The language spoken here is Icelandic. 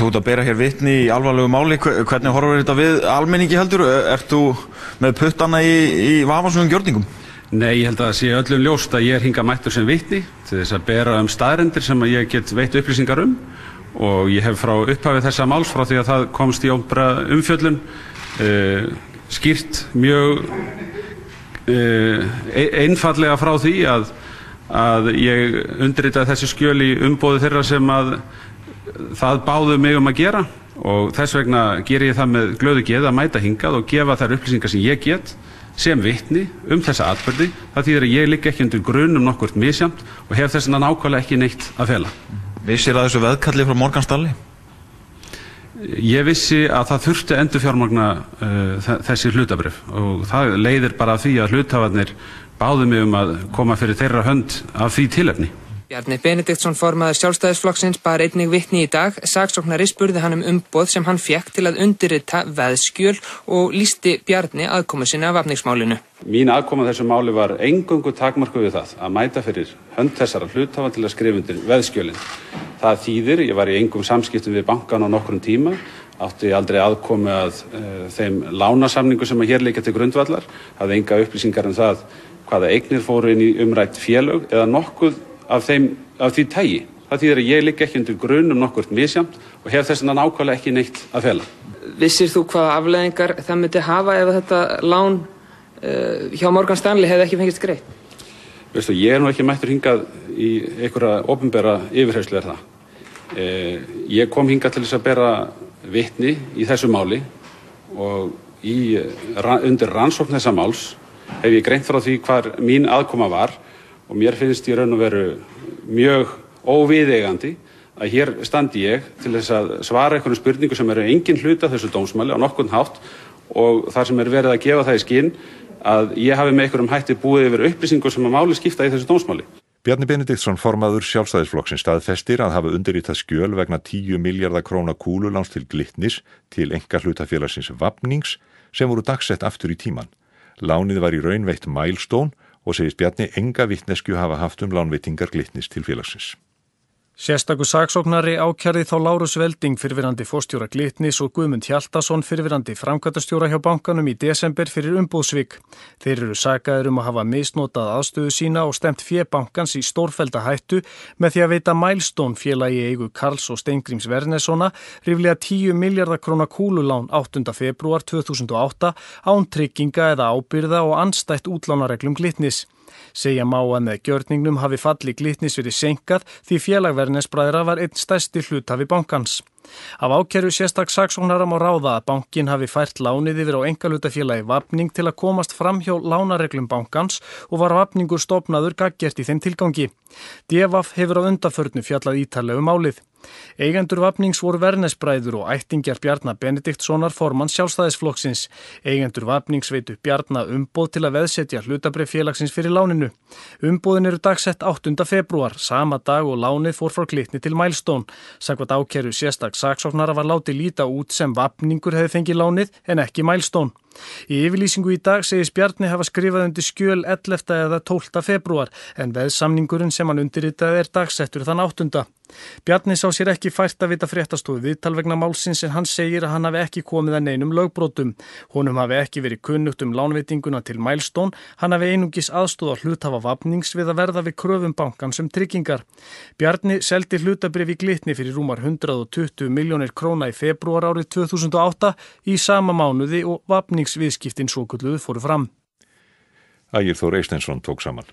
Þú ert að bera hér vitni í alvarlegu máli, hvernig horfir þetta við almenningi heldur? Ert þú með puttana í vafasögum gjörningum? Nei, ég held að það sé öllum ljóst að ég hingað mættur sem vitni til þess að bera staðreyndir sem ég get veitt upplýsingar og ég hef frá upphafið þessa máls frá því að það komst í opinbera umfjöllun skýrt mjög einfaldlega frá því að ég undirritaði þessi skjöl í umboði þeirra sem að það báðu mig að gera og þess vegna ger ég það með glöðu geði að mæta hingað og gefa þær upplýsingar sem ég get sem vitni þessa atburði. Það þýðir að ég ligg ekki undir grun nokkurt misjafnt og hef þess vegna nákvæmlega ekki neitt að fela. Vissir að þessu veðkalli frá Morganstalli? Ég vissi að það þurfti endurfjármagna þessi hlutabréf og það leiðir bara af því að hluthafarnir báðu mig að koma fyrir þeirra hönd af því tilefni. Bjarni Benediktsson formaður Sjálfstæðisflokksins bar einnig vitni í dag. Saksóknari spurði hann umboð sem hann fékk til að undirrita veðskjöl og lýsti Bjarni aðkomu sinni að vafningsmálinu. Mín aðkoma þessu máli var eingöngu takmarkuð við það að mæta fyrir hönd þessara hluthafa til að skrifa undir veðskjölin. Það þýðir, ég var í engum samskiptum við bankan á nokkrum tíma, átti aldrei aðkomu að þeim lánasamningu sem hér liggja til grundvallar, hafði enga upplýsingar það hvaða eignir fóru inn í umrætt félög eða nokkuð af því tagi. Það þýðir að ég ligg ekki undir grun nokkurt misjafnt og hef þess vegna nákvæmlega ekki neitt að fela. Vissir þú hvaða afleiðingar það myndi hafa ef þetta lán hjá Morgan Stanley hefði ekki fengist greitt? Veistu, ég nú ekki mættur hingað í einhverja opinbera yfirheyrslu það. Ég kom hingað til þess að bera vitni í þessu máli og undir rannsókn þessa máls hef ég greint frá því hvar mín aðkoma var og mér finnst í raun og veru mjög óviðeigandi að hér standi ég til þess að svara einhverjum spurningu sem eru engin hluta þessu dómsmáli á nokkurn hátt og þar sem verið að gefa það í skinn að ég hafi með einhverjum hætti búið yfir upplýsingu sem að máli skipta í þessu dómsmáli. Bjarni Benediktsson formaður Sjálfstæðisflokksins staðfestir að hafa undirritað skjöl vegna 10 milljarða króna kúluláns til Glitnis til einkahlutafélagsins Vafnings sem voru dagsett aftur í tíman. Lánið var í raun veitt Milestone og segist Bjarni enga vitneskju hafa haft lánveitingar Glitnis til félagsins. Sérstakur saksóknari ákærði þá Lárus Velding fyrrverandi forstjóra Glitnis og Guðmund Hjaltason fyrrverandi framkvæmdastjóra hjá bankanum í desember fyrir umboðssvik. Þeir eru sakaðir að hafa misnotað aðstöðu sína og stefnt fé bankans í stórfellda hættu með því að veita Milestone félagi í eigu Karls og Steingríms Vernessona ríflega 10 milljarða króna kúlulán 8. febrúar 2008 án trygginga eða ábyrgða og andstætt útlánareglum Glitnis. Segja má að með gjörningnum hafi falli Glitnis verið seinkað því félag Vernesbræðra var einn stærsti hluthafi bankans. Af ákæru sérstaks saksóknara má ráða að bankinn hafi fært lánið yfir á einkahlutafélagi Vafning til að komast fram hjá lánareglum bankans og var Vafningur stofnaður gagngert í þeim tilgangi. DVAF hefur á undanförnu fjallað ítarlegu málið. Eigendur Vafnings voru Vernesbræður og ættingjar Bjarna Benediktssonar formanns Sjálfstæðisflokksins. Eigendur Vafnings veitu Bjarna umboð til að veðsetja hlutabréf félagsins fyrir láninu. Umboðin eru dagsett 8. febrúar, sama dag og lánið fór frá Glitni til Milestone. Samkvæmt ákæru sérstaks saksóknara var látið líta út sem Vafningur hefði fengið lánið en ekki Milestone. Í yfirlýsingu í dag segist Bjarni hafa skrifað undir skjöl 11. eða 12. febrúar en veðsamningurinn sem hann undirritaði er dagsettur þann 8. Bjarni sá sér ekki fært að vita fréttastofu viðtal vegna málsins en hann segir að hann hafi ekki komið að neinum lögbrotum. Honum hafi ekki verið kunnugt lánveitinguna til Milestone, hann hafi einungis aðstoð á hluthafa Vafnings við að verða við kröfum bankans tryggingar. Bjarni seldi hlutabréf í Glitni fyrir rúmar 120 milljónir króna í febrúar árið 2008 í sama mánuði og Vafningsviðskiptin svokölluðu fóru fram. Ægir Þór Eysteinsson tók saman.